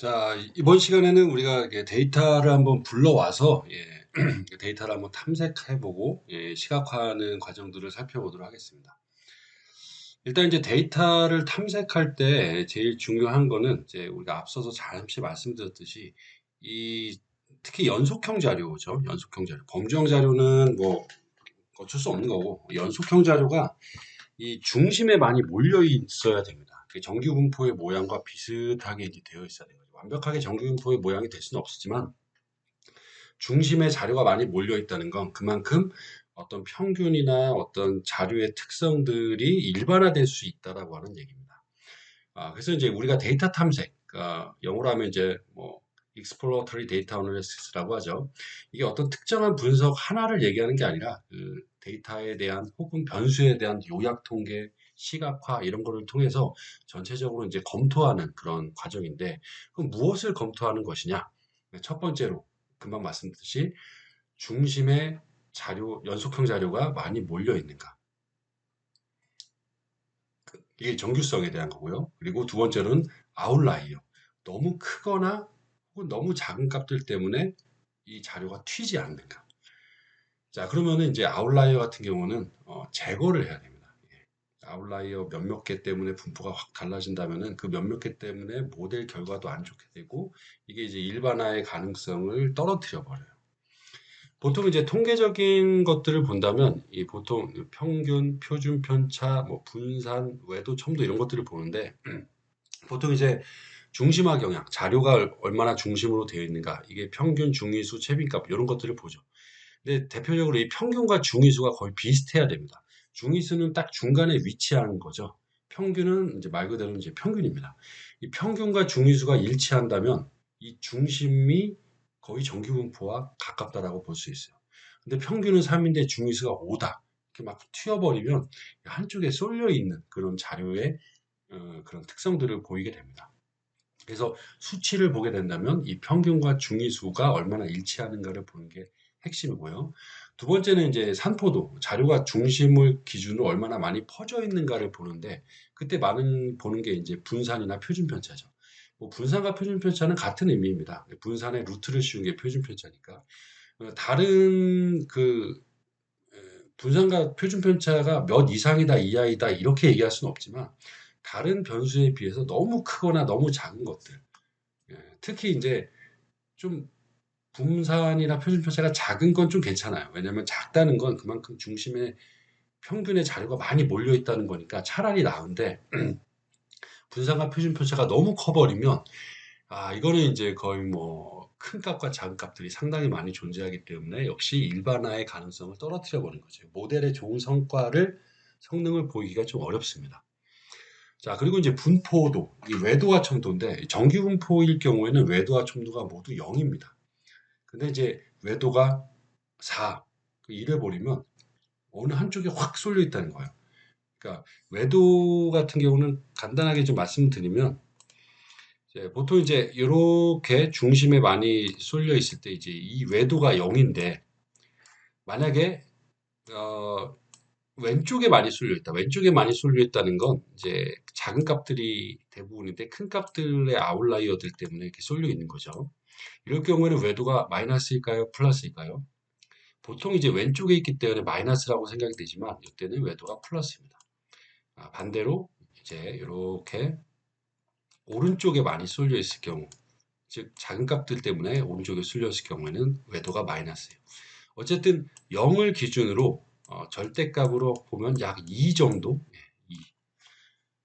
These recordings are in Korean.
자, 이번 시간에는 우리가 이렇게 데이터를 한번 불러와서 데이터를 한번 탐색해보고 시각화하는 과정들을 살펴보도록 하겠습니다. 일단 이제 데이터를 탐색할 때 제일 중요한 거는 이제 우리가 앞서서 잠시 말씀드렸듯이 이 특히 연속형 자료죠. 연속형 자료. 범주형 자료는 뭐 어쩔 수 없는 거고 연속형 자료가 이 중심에 많이 몰려 있어야 됩니다. 그 정규분포의 모양과 비슷하게 이제 되어 있어야 돼요. 완벽하게 정규분포의 모양이 될 수는 없었지만 중심에 자료가 많이 몰려 있다는 건 그만큼 어떤 평균이나 어떤 자료의 특성들이 일반화될 수 있다라고 하는 얘기입니다. 그래서 이제 우리가 데이터 탐색, 영어로 하면 이제 뭐 exploratory data analysis라고 하죠. 이게 어떤 특정한 분석 하나를 얘기하는 게 아니라 그 데이터에 대한 혹은 변수에 대한 요약 통계, 시각화 이런 거를 통해서 전체적으로 이제 검토하는 그런 과정인데, 그럼 무엇을 검토하는 것이냐? 첫 번째로 금방 말씀드렸듯이 중심에 자료, 연속형 자료가 많이 몰려 있는가? 이게 정규성에 대한 거고요. 그리고 두 번째로는 아웃라이어. 너무 크거나 혹은 너무 작은 값들 때문에 이 자료가 튀지 않는가. 자, 그러면은 이제 아웃라이어 같은 경우는 제거를 해야 됩니다. 아웃라이어 몇몇 개 때문에 분포가 확 달라진다면은 그 몇몇 개 때문에 모델 결과도 안 좋게 되고 이게 이제 일반화의 가능성을 떨어뜨려 버려요. 보통 이제 통계적인 것들을 본다면 이 보통 평균, 표준 편차, 뭐 분산, 외도, 첨도 이런 것들을 보는데 보통 이제 중심화 경향, 자료가 얼마나 중심으로 되어 있는가, 이게 평균, 중위수, 최빈값 이런 것들을 보죠. 근데 대표적으로 이 평균과 중위수가 거의 비슷해야 됩니다. 중위수는 딱 중간에 위치하는 거죠. 평균은 이제 말 그대로 이제 평균입니다. 이 평균과 중위수가 일치한다면 이 중심이 거의 정규분포와 가깝다라고 볼 수 있어요. 근데 평균은 3인데 중위수가 5다. 이렇게 막 튀어버리면 한쪽에 쏠려 있는 그런 자료의 그런 특성들을 보이게 됩니다. 그래서 수치를 보게 된다면 이 평균과 중위수가 얼마나 일치하는가를 보는 게 핵심이고요. 두 번째는 이제 산포도, 자료가 중심을 기준으로 얼마나 많이 퍼져 있는가를 보는데 그때 많은 보는 게 이제 분산이나 표준 편차죠. 뭐 분산과 표준 편차는 같은 의미입니다. 분산의 루트를 씌운 게 표준 편차니까. 다른 그 분산과 표준 편차가 몇 이상이다, 이하이다 이렇게 얘기할 수는 없지만 다른 변수에 비해서 너무 크거나 너무 작은 것들, 특히 이제 좀 분산이나 표준 편차가 작은 건 좀 괜찮아요. 왜냐하면 작다는 건 그만큼 중심에 평균의 자료가 많이 몰려 있다는 거니까 차라리 나은데 분산과 표준 편차가 너무 커버리면 이거는 이제 거의 뭐 큰 값과 작은 값들이 상당히 많이 존재하기 때문에 역시 일반화의 가능성을 떨어뜨려 버린 거죠. 모델의 좋은 성능을 보이기가 좀 어렵습니다. 자, 그리고 이제 분포도, 이 외도와 첨도인데 정규 분포일 경우에는 외도와 첨도가 모두 0입니다. 근데 이제 외도가 4, 이래 버리면 어느 한쪽에 확 쏠려 있다는 거예요. 그러니까 외도 같은 경우는 간단하게 좀 말씀드리면 이제 보통 이제 이렇게 중심에 많이 쏠려 있을 때 이제 이 외도가 0인데 만약에 어, 왼쪽에 많이 쏠려 있다. 왼쪽에 많이 쏠려 있다는 건 이제 작은 값들이 대부분인데 큰 값들의 아웃라이어들 때문에 이렇게 쏠려 있는 거죠. 이럴 경우에는 외도가 마이너스일까요? 플러스일까요? 보통 이제 왼쪽에 있기 때문에 마이너스라고 생각이 되지만 이때는 외도가 플러스입니다. 반대로 이제 이렇게 오른쪽에 많이 쏠려 있을 경우, 즉 작은 값들 때문에 오른쪽에 쏠려 있을 경우에는 외도가 마이너스예요. 어쨌든 0을 기준으로 절대값으로 보면 약 2 정도,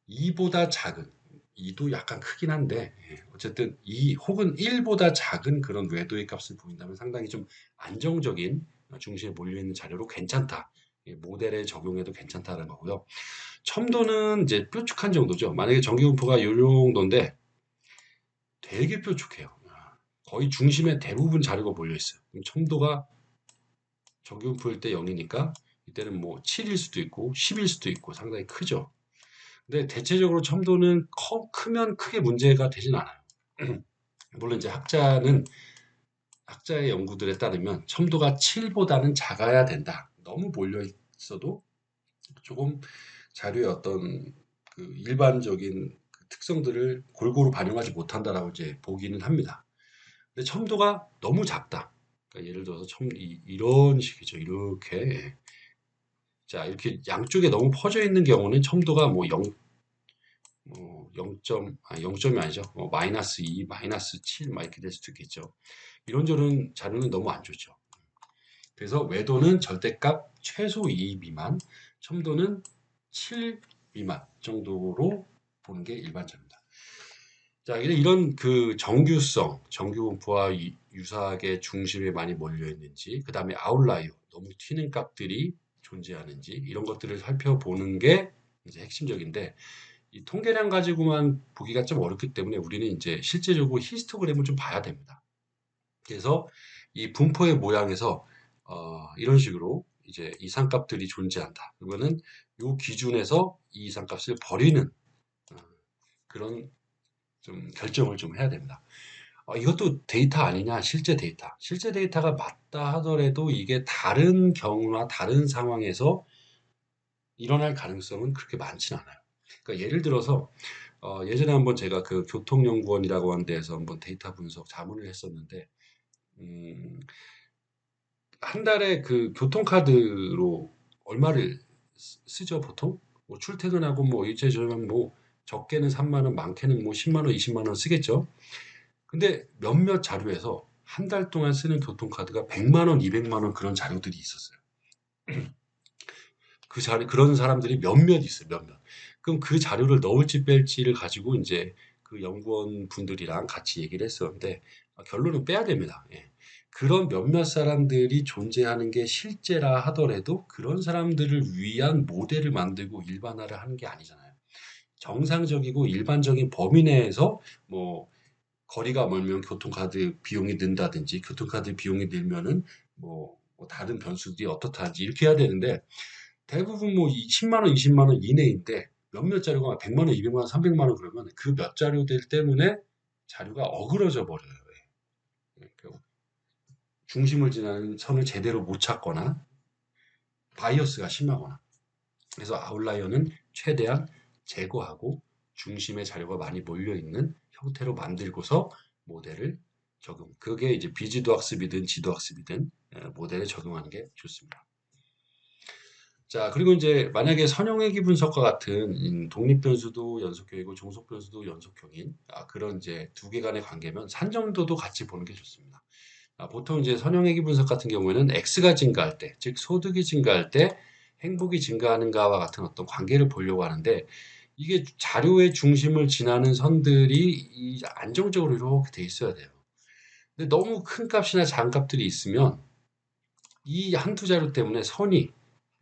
2보다 작은, 2도 약간 크긴 한데 어쨌든 2 혹은 1보다 작은 그런 외도의 값을 보인다면 상당히 좀 안정적인 중심에 몰려있는 자료로 괜찮다. 모델에 적용해도 괜찮다는 거고요. 첨도는 이제 뾰족한 정도죠. 만약에 정기분포가 이 정도인데 되게 뾰족해요. 거의 중심에 대부분 자료가 몰려있어요. 그럼 첨도가 정기분포일 때 0이니까 이때는 뭐 7일 수도 있고 10일 수도 있고 상당히 크죠. 근데 대체적으로 첨도는 크면 크게 문제가 되진 않아요. 물론 이제 학자의 연구들에 따르면 첨도가 7보다는 작아야 된다. 너무 몰려 있어도 조금 자료의 어떤 그 일반적인 그 특성들을 골고루 반영하지 못한다라고 이제 보기는 합니다. 근데 첨도가 너무 작다. 그러니까 예를 들어서 이런 식이죠. 이렇게. 예. 자, 이렇게 양쪽에 너무 퍼져 있는 경우는 첨도가 뭐 0점, 0점이 아니죠. 마이너스 2, 마이너스 7, 막 이렇게 될 수도 있겠죠. 이런저런 자료는 너무 안 좋죠. 그래서 외도는 절대값 최소 2 미만, 첨도는 7 미만 정도로 보는 게 일반적입니다. 자, 이런 그 정규성, 정규분포와 유사하게 중심에 많이 몰려 있는지, 그 다음에 아웃라이어, 너무 튀는 값들이 존재하는지, 이런 것들을 살펴보는 게 이제 핵심적인데, 이 통계량 가지고만 보기가 좀 어렵기 때문에 우리는 이제 실제적으로 히스토그램을 좀 봐야 됩니다. 그래서 이 분포의 모양에서 이런 식으로 이제 이상값들이 존재한다. 그러면은 요 기준에서 이 이상값을 버리는 어, 그런 좀 결정을 좀 해야 됩니다. 이것도 데이터 아니냐? 실제 데이터. 실제 데이터가 맞다 하더라도 이게 다른 경우나 다른 상황에서 일어날 가능성은 그렇게 많진 않아요. 그러니까 예를 들어서 예전에 한번 제가 그 교통연구원이라고 하는 데에서 한번 데이터 분석 자문을 했었는데 음, 한 달에 그 교통카드로 얼마를 쓰죠, 보통? 뭐 출퇴근하고 뭐 일제 저녁 뭐 적게는 3만 원, 많게는 뭐 10만 원, 20만 원 쓰겠죠. 근데 몇몇 자료에서 한 달 동안 쓰는 교통카드가 100만 원, 200만 원 그런 자료들이 있었어요. 그런 사람들이 몇몇 있어요, 몇몇. 그럼 그 자료를 넣을지 뺄지를 가지고 이제 그 연구원 분들이랑 같이 얘기를 했었는데 결론은 빼야 됩니다. 예. 그런 몇몇 사람들이 존재하는 게 실제라 하더라도 그런 사람들을 위한 모델을 만들고 일반화를 하는 게 아니잖아요. 정상적이고 일반적인 범위 내에서 뭐 거리가 멀면 교통카드 비용이 는다든지 교통카드 비용이 늘면은 뭐 다른 변수들이 어떻다든지 이렇게 해야 되는데 대부분 뭐 10만 원, 20만 원 이내인데 몇몇 자료가 100만 원, 200만 원, 300만 원 그러면 그 몇 자료들 때문에 자료가 어그러져 버려요. 예. 그 중심을 지나는 선을 제대로 못 찾거나 바이어스가 심하거나 그래서 아웃라이어는 최대한 제거하고 중심에 자료가 많이 몰려 있는 형태로 만들고서 모델을 적용. 그게 이제 비지도 학습이든 지도 학습이든 모델에 적용하는 게 좋습니다. 자, 그리고 이제 만약에 선형외기 분석과 같은 독립변수도 연속형이고 종속변수도 연속형인 그런 이제 두 개 간의 관계면 산정도도 같이 보는 게 좋습니다. 보통 이제 선형외기 분석 같은 경우에는 X가 증가할 때, 즉 소득이 증가할 때 행복이 증가하는가와 같은 어떤 관계를 보려고 하는데 이게 자료의 중심을 지나는 선들이 안정적으로 이렇게 돼 있어야 돼요. 근데 너무 큰 값이나 작은 값들이 있으면 이 한두 자료 때문에 선이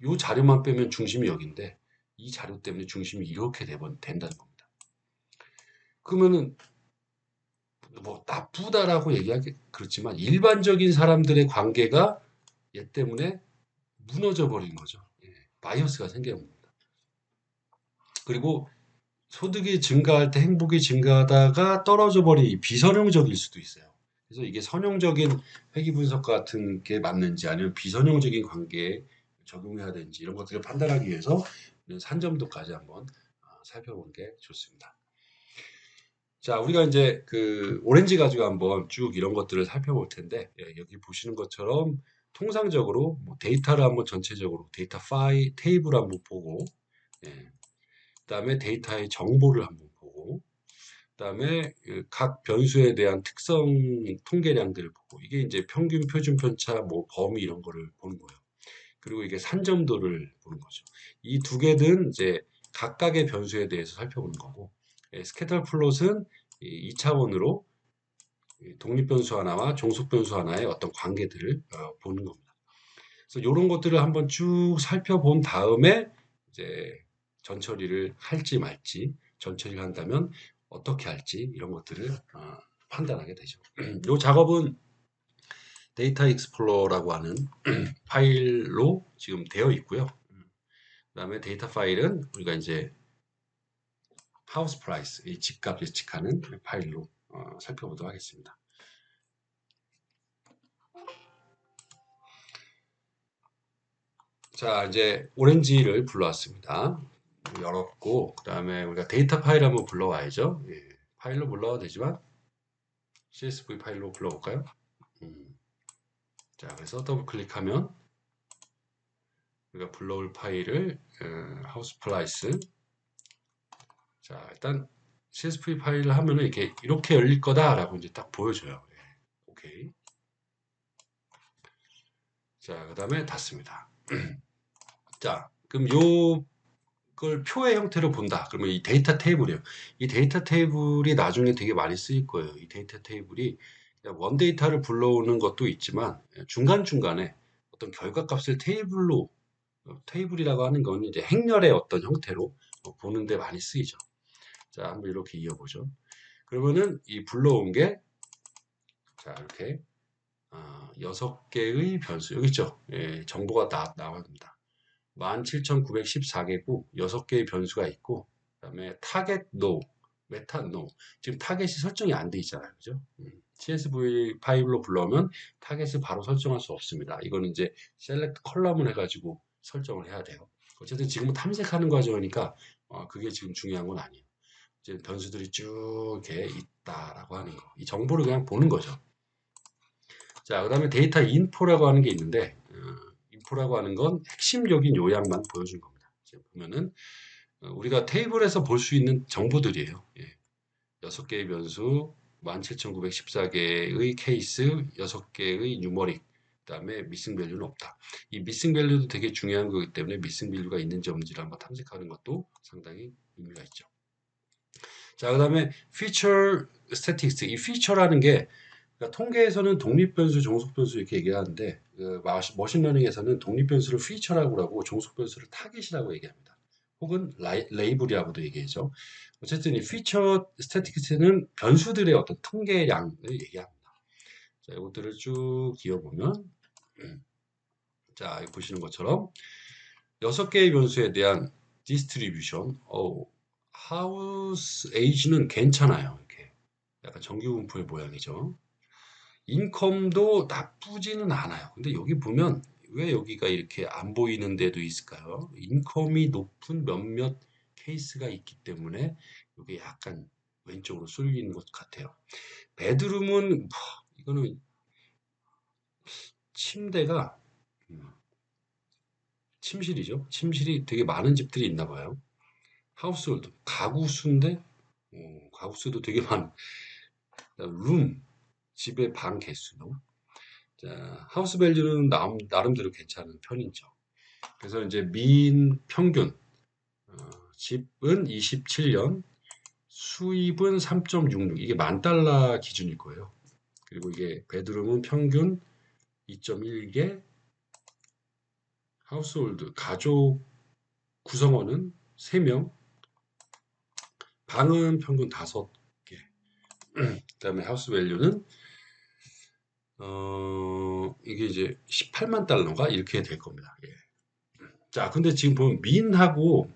이 자료만 빼면 중심이 여기인데 이 자료 때문에 중심이 이렇게 된다는 겁니다. 그러면은 뭐 나쁘다라고 얘기하기 그렇지만 일반적인 사람들의 관계가 얘 때문에 무너져 버린 거죠. 예, 바이어스가 생기는 겁니다. 그리고 소득이 증가할 때 행복이 증가하다가 떨어져 버린 비선형적일 수도 있어요. 그래서 이게 선형적인 회귀 분석 같은 게 맞는지 아니면 비선형적인 관계에 적용해야 되는지 이런 것들을 판단하기 위해서 산점도까지 한번 살펴보는 게 좋습니다. 자, 우리가 이제 그 오렌지 가지고 한번 쭉 이런 것들을 살펴볼 텐데 여기 보시는 것처럼 통상적으로 뭐 데이터를 한번 전체적으로 데이터 파일 테이블 한번 보고 그다음에 데이터의 정보를 한번 보고 그다음에 각 변수에 대한 특성 통계량들을 보고 이게 이제 평균 표준 편차 뭐 범위 이런 거를 보는 거예요. 그리고 이게 산점도를 보는 거죠. 이 두 개는 이제 각각의 변수에 대해서 살펴보는 거고 스캐터 플롯은 2차원으로 독립 변수 하나와 종속 변수 하나의 어떤 관계들을 보는 겁니다. 그래서 이런 것들을 한번 쭉 살펴본 다음에 이제 전처리를 할지 말지, 전처리를 한다면 어떻게 할지 이런 것들을 판단하게 되죠. 이 작업은 데이터 익스플로러라고 하는 파일로 지금 되어 있고요. 그다음에 데이터 파일은 우리가 이제 하우스 프라이스, 이 집값 예측하는 파일로 살펴보도록 하겠습니다. 자, 이제 오렌지를 불러왔습니다. 열었고, 그 다음에 우리가 데이터 파일 한번 불러와야죠. 예, 파일로 불러와도 되지만 CSV 파일로 불러볼까요? 자, 그래서 더블 클릭하면 우리가 불러올 파일을 하우스 플라이스. 자, 일단 CSV 파일을 하면은 이렇게 열릴 거다라고 이제 딱 보여줘요. 예, 오케이. 자, 그 다음에 닫습니다. 자, 그럼 요걸 표의 형태로 본다. 그러면 이 데이터 테이블이에요. 이 데이터 테이블이 나중에 되게 많이 쓰일 거예요. 이 데이터 테이블이 그냥 원 데이터를 불러오는 것도 있지만 중간중간에 어떤 결과값을 테이블이라고 하는 건 이제 행렬의 어떤 형태로 보는데 많이 쓰이죠. 자, 한번 이렇게 이어보죠. 그러면은 이 불러온 게, 자, 이렇게, 6개의 변수. 여기 있죠? 예, 정보가 나옵니다. 17,914개고, 6개의 변수가 있고, 그 다음에 타겟 노, 메타 노. 지금 타겟이 설정이 안 돼 있잖아요. 그죠? CSV 파일로 불러오면 타겟을 바로 설정할 수 없습니다. 이거는 이제 셀렉트 컬럼을 해가지고 설정을 해야 돼요. 어쨌든 지금은 탐색하는 과정이니까, 그게 지금 중요한 건 아니에요. 이제 변수들이 쭉 이렇게 있다라고 하는 거. 이 정보를 그냥 보는 거죠. 자, 그 다음에 데이터 인포라고 하는 게 있는데, 인포라고 하는 건 핵심적인 요약만 보여준 겁니다. 지금 보면은, 우리가 테이블에서 볼 수 있는 정보들이에요. 예. 6개의 변수, 17,914개의 케이스, 6개의 뉴머릭, 그 다음에 미싱 밸류는 없다. 이 미싱 밸류도 되게 중요한 거기 때문에 미싱 밸류가 있는지 없는지를 한번 탐색하는 것도 상당히 의미가 있죠. 자, 그 다음에 feature statistics. 이 feature라는 게 그러니까 통계에서는 독립변수, 종속변수 이렇게 얘기하는데 머신러닝에서는 독립변수를 feature라고 하고 종속변수를 타겟이라고 얘기합니다. 혹은 레이블이라고도 얘기하죠. 어쨌든 이 feature statistics는 변수들의 어떤 통계량을 얘기합니다. 자, 이것들을 쭉 기어보면 자, 여기 보시는 것처럼 6개의 변수에 대한 distribution, 하우스 에이지는 괜찮아요. 이렇게 약간 정규분포의 모양이죠. 인컴도 나쁘지는 않아요. 근데 여기 보면 왜 여기가 이렇게 안 보이는 데도 있을까요? 인컴이 높은 몇몇 케이스가 있기 때문에 이게 약간 왼쪽으로 쏠리는 것 같아요. 베드룸은 이거는 침대가 침실이죠. 침실이 되게 많은 집들이 있나 봐요. 하우스홀드 가구 수인데 가구 수도 되게 많. 룸 집의 방 개수도. 자, 하우스 밸류는 나름대로 괜찮은 편이죠. 그래서 이제 민 평균 집은 27년, 수입은 3.66 이게 $10,000 기준일 거예요. 그리고 이게 베드룸은 평균 2.1개, 하우스홀드 가족 구성원은 3명, 방은 평균 5개. 그다음에 하우스 밸류는 이게 이제 18만 달러인가 이렇게 될 겁니다. 예. 자, 근데 지금 보면 민하고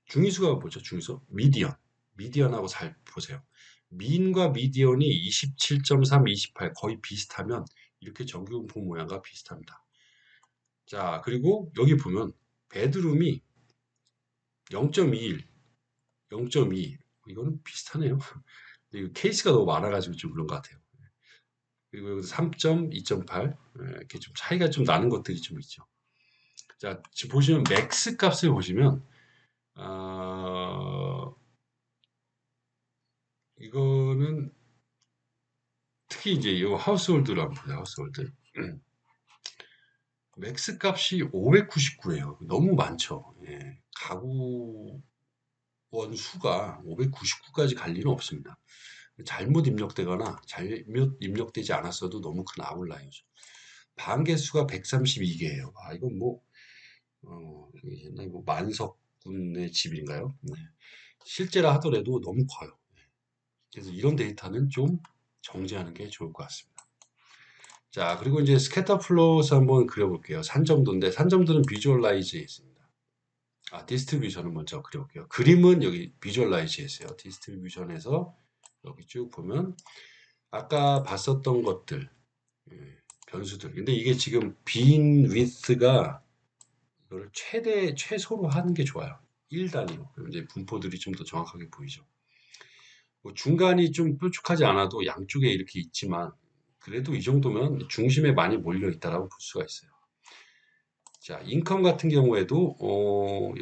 중위수가 뭐죠? 중위수? 미디언. 미디언하고 잘 보세요. 민과 미디언이 27.3, 28 거의 비슷하면 이렇게 정규분포 모양과 비슷합니다. 자, 그리고 여기 보면 베드룸이 0.21, 0.2 이거는 비슷하네요. 이거 케이스가 너무 많아가지고 좀 그런 것 같아요. 그리고 여기서 3점, 2.8 이렇게 좀 차이가 좀 나는 것들이 좀 있죠. 자, 지금 보시면 맥스 값을 보시면 이거는 특히 이제 이 하우스홀드로 한번 보세요. 하우스홀드. 맥스 값이 599예요. 너무 많죠. 예. 가구 원 수가 599까지 갈 리는 없습니다. 잘못 입력되거나 잘못 입력되지 않았어도 너무 큰 아웃라이어죠. 방 개수가 132개예요. 이건 뭐 옛날에 뭐 만석군의 집인가요? 네. 실제라 하더라도 너무 커요. 그래서 이런 데이터는 좀 정지하는 게 좋을 것 같습니다. 자, 그리고 이제 스캐터 플롯 한번 그려볼게요. 산점도인데 산점도는 비주얼라이즈에 있습니다. 디스트리뷰션을 먼저 그려볼게요. 그림은 여기 비주얼라이즈에 있어요. 디스트리뷰션에서 여기 쭉 보면 아까 봤었던 것들, 예, 변수들. 근데 이게 지금 빈 위스가 이거를 최소로 하는 게 좋아요. 1단위로. 그럼 이제 분포들이 좀 더 정확하게 보이죠. 뭐 중간이 좀 뾰족하지 않아도 양쪽에 이렇게 있지만 그래도 이 정도면 중심에 많이 몰려 있다라고 볼 수가 있어요. 자, 인컴 같은 경우에도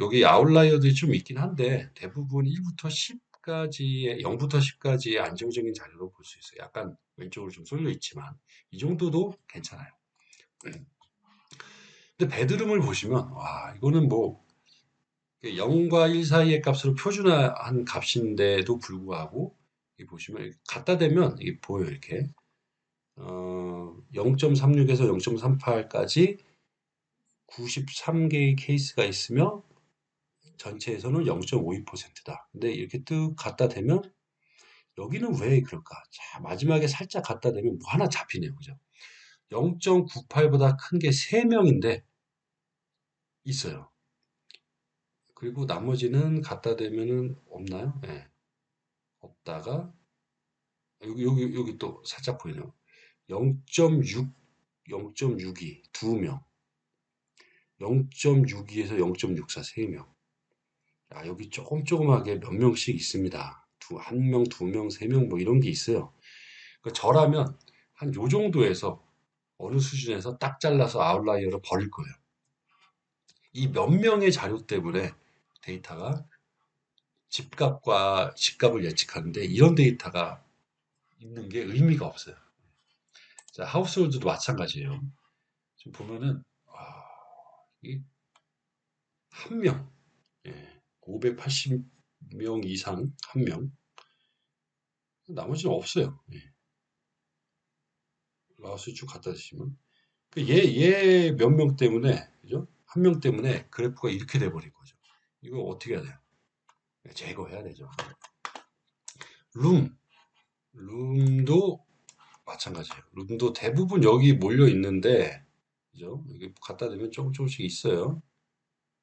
여기 아웃라이어들이 좀 있긴 한데 대부분 1부터 10까지의 0부터 10까지의 안정적인 자료로 볼 수 있어요. 약간 왼쪽으로 좀 쏠려 있지만 이 정도도 괜찮아요. 근데 배드룸을 보시면 와 이거는 뭐 0과 1 사이의 값으로 표준화한 값인데도 불구하고 이 보시면 갖다 대면 이게 보여요 이렇게 0.36에서 0.38까지 93개의 케이스가 있으며 전체에서는 0.52%다. 근데 이렇게 뚝 갖다 대면 여기는 왜 그럴까? 자, 마지막에 살짝 갖다 대면 뭐 하나 잡히네요. 그죠? 0.98보다 큰 게 3명인데 있어요. 그리고 나머지는 갖다 대면은 없나요? 네. 없다가 여기 또 살짝 보이네요. 0.6, 0.62 2명. 0.62에서 0.64 3명. 아, 여기 조금조금하게 몇 명씩 있습니다. 한 명, 두 명, 세 명 뭐 이런 게 있어요. 그러니까 저라면 한 요 정도에서 어느 수준에서 딱 잘라서 아웃라이어를 버릴 거예요. 이 몇 명의 자료 때문에 데이터가 집값과 집값을 예측하는데 이런 데이터가 있는 게 의미가 없어요. 자, 하우스홀드도 마찬가지예요. 지금 보면은 이 한 명, 예, 580명 이상 한 명, 나머지는 없어요. 예, 마우스 쭉 갖다 주시면 얘 몇 명 때문에 그죠? 한 명 때문에 그래프가 이렇게 돼버린 거죠. 이거 어떻게 해야 돼요? 제거해야 되죠. 룸, 룸도 마찬가지예요. 룸도 대부분 여기 몰려 있는데, 그죠? 여기 갖다 대면 조금씩 있어요.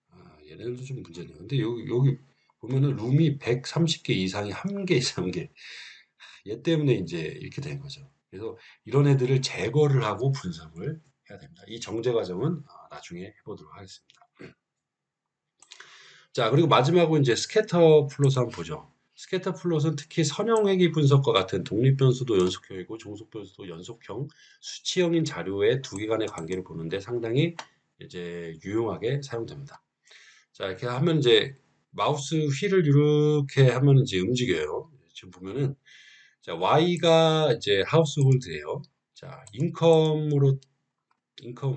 아, 얘네들도 좀 문제네요. 근데 여기 보면은 룸이 130개 이상이 한 개 이상 개. 얘 때문에 이제 이렇게 된 거죠. 그래서 이런 애들을 제거를 하고 분석을 해야 됩니다. 이 정제 과정은 나중에 해보도록 하겠습니다. 자, 그리고 마지막으로 이제 스캐터 플롯 한번 보죠. 스캐터 플롯은 특히 선형회귀 분석과 같은 독립변수도 연속형이고 종속변수도 연속형, 수치형인 자료의 두 개 간의 관계를 보는데 상당히 이제 유용하게 사용됩니다. 자, 이렇게 하면 이제 마우스 휠을 이렇게 하면 이제 움직여요. 지금 보면은 자, Y가 이제 하우스 홀드예요. 자, 인컴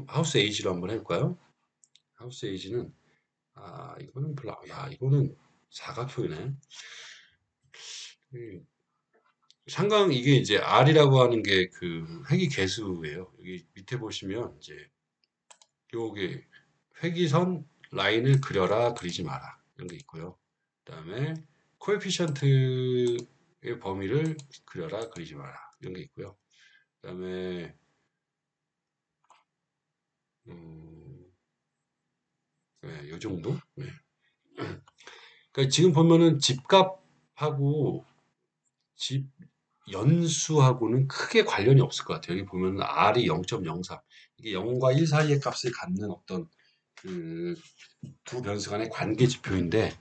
하우스 에이지로 한번 해볼까요? 하우스 에이지는 이거는 별로 야, 이거는 사각형이네. 이 상강 이게 이제 R이라고 하는 게 그 회귀 개수예요. 여기 밑에 보시면 이제 요게 회귀선 라인을 그려라 그리지 마라 이런 게 있고요. 그다음에 코에피션트의 범위를 그려라 그리지 마라 이런 게 있고요. 그다음에 음, 네, 요 정도? 네. 그러니까 지금 보면은 집값하고 집 연수하고는 크게 관련이 없을 것 같아요. 여기 보면은 R이 0.03. 이게 0과 1 사이의 값을 갖는 어떤 그 두 변수 간의 관계 지표인데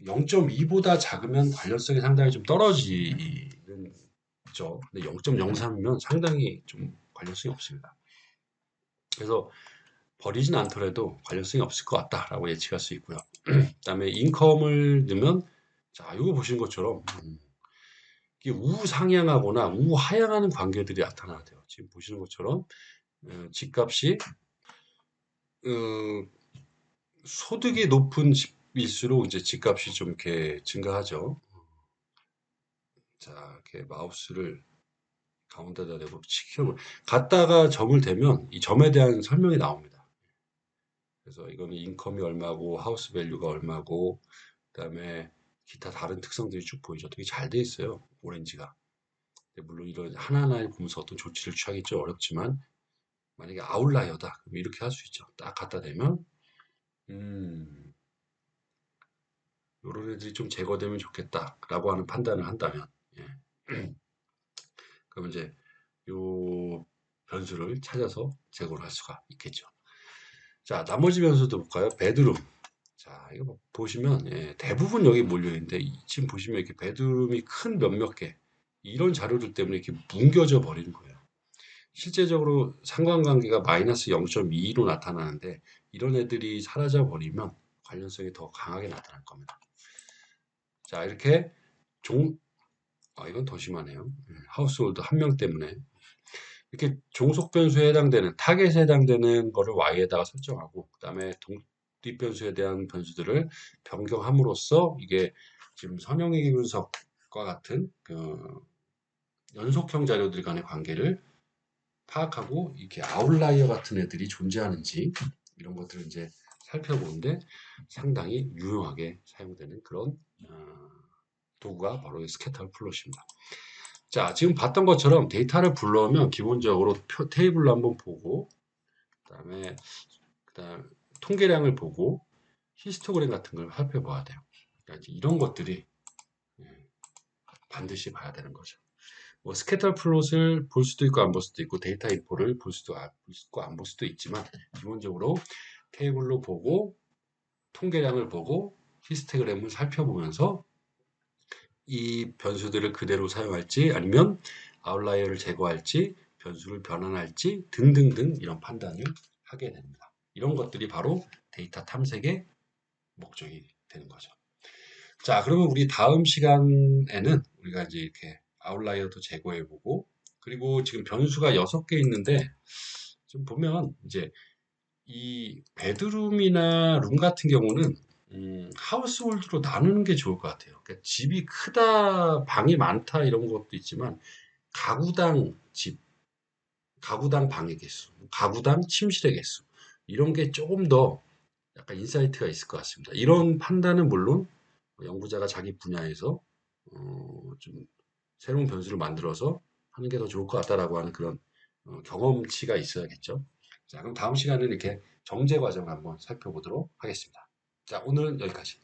0.2보다 작으면 관련성이 상당히 좀 떨어지는 거죠. 근데 0.03이면 상당히 좀 관련성이 없습니다. 그래서 버리진 않더라도 관련성이 없을 것 같다라고 예측할 수 있고요. 그다음에 인컴을 넣으면 자, 이거 보시는 것처럼 이게 우상향하거나 우하향하는 관계들이 나타나야 돼요. 지금 보시는 것처럼 집값이 어, 소득이 높은 집일수록 이제 집값이 좀 이렇게 증가하죠. 자, 이렇게 마우스를 가운데다 대고 치켜 갖다가 점을 대면 이 점에 대한 설명이 나옵니다. 그래서 이거는 인컴이 얼마고 하우스 밸류가 얼마고 그다음에 기타 다른 특성들이 쭉 보이죠. 되게 잘 돼 있어요. 오렌지가. 물론 이런 하나하나에 보면서 어떤 조치를 취하기 좀 어렵지만 만약에 아웃라이어다 그럼 이렇게 할 수 있죠. 딱 갖다 대면 음, 요런 애들이 좀 제거되면 좋겠다라고 하는 판단을 한다면 예. 그럼 이제 요 변수를 찾아서 제거를 할 수가 있겠죠. 자, 나머지 변수도 볼까요? 베드룸. 자, 이거 보시면 대부분 여기 몰려 있는데 지금 보시면 이렇게 베드룸이 큰 몇몇 개 이런 자료들 때문에 이렇게 뭉겨져 버리는 거예요. 실제적으로 상관관계가 마이너스 0.22로 나타나는데 이런 애들이 사라져 버리면 관련성이 더 강하게 나타날 겁니다. 자, 이렇게 이건 더 심하네요. 하우스홀드 한 명 때문에 이렇게 종속 변수에 해당되는 타겟에 해당되는 거를 y에다가 설정하고 그다음에 독립 변수에 대한 변수들을 변경함으로써 이게 지금 선형의 분석과 같은 그 연속형 자료들 간의 관계를 파악하고 이렇게 아웃라이어 같은 애들이 존재하는지 이런 것들을 이제 살펴보는데 상당히 유용하게 사용되는 그런 도구가 바로 이 스캐터 플롯입니다. 자, 지금 봤던 것처럼 데이터를 불러오면 기본적으로 테이블로 한번 보고 그다음 통계량을 보고 히스토그램 같은 걸 살펴봐야 돼요. 그러니까 이런 것들이 반드시 봐야 되는 거죠. 뭐 스캐터 플롯을 볼 수도 있고 안 볼 수도 있고 데이터 인포를 볼 수도 있고 안 볼 수도 있지만 기본적으로 테이블로 보고 통계량을 보고 히스토그램을 살펴보면서 이 변수들을 그대로 사용할지 아니면 아웃라이어를 제거할지 변수를 변환할지 등등등 이런 판단을 하게 됩니다. 이런 것들이 바로 데이터 탐색의 목적이 되는 거죠. 자, 그러면 우리 다음 시간에는 우리가 이제 이렇게 아웃라이어도 제거해보고 그리고 지금 변수가 6개 있는데 좀 보면 이제 이 베드룸이나 룸 같은 경우는 하우스홀드로 나누는 게 좋을 것 같아요. 그러니까 집이 크다, 방이 많다 이런 것도 있지만 가구당 집, 가구당 방의 개수, 가구당 침실의 개수 이런 게 조금 더 약간 인사이트가 있을 것 같습니다. 이런 판단은 물론 연구자가 자기 분야에서 좀 새로운 변수를 만들어서 하는 게 더 좋을 것 같다라고 하는 그런 경험치가 있어야겠죠. 자, 그럼 다음 시간에는 이렇게 정제 과정을 한번 살펴보도록 하겠습니다. 자, 오늘은 여기까지.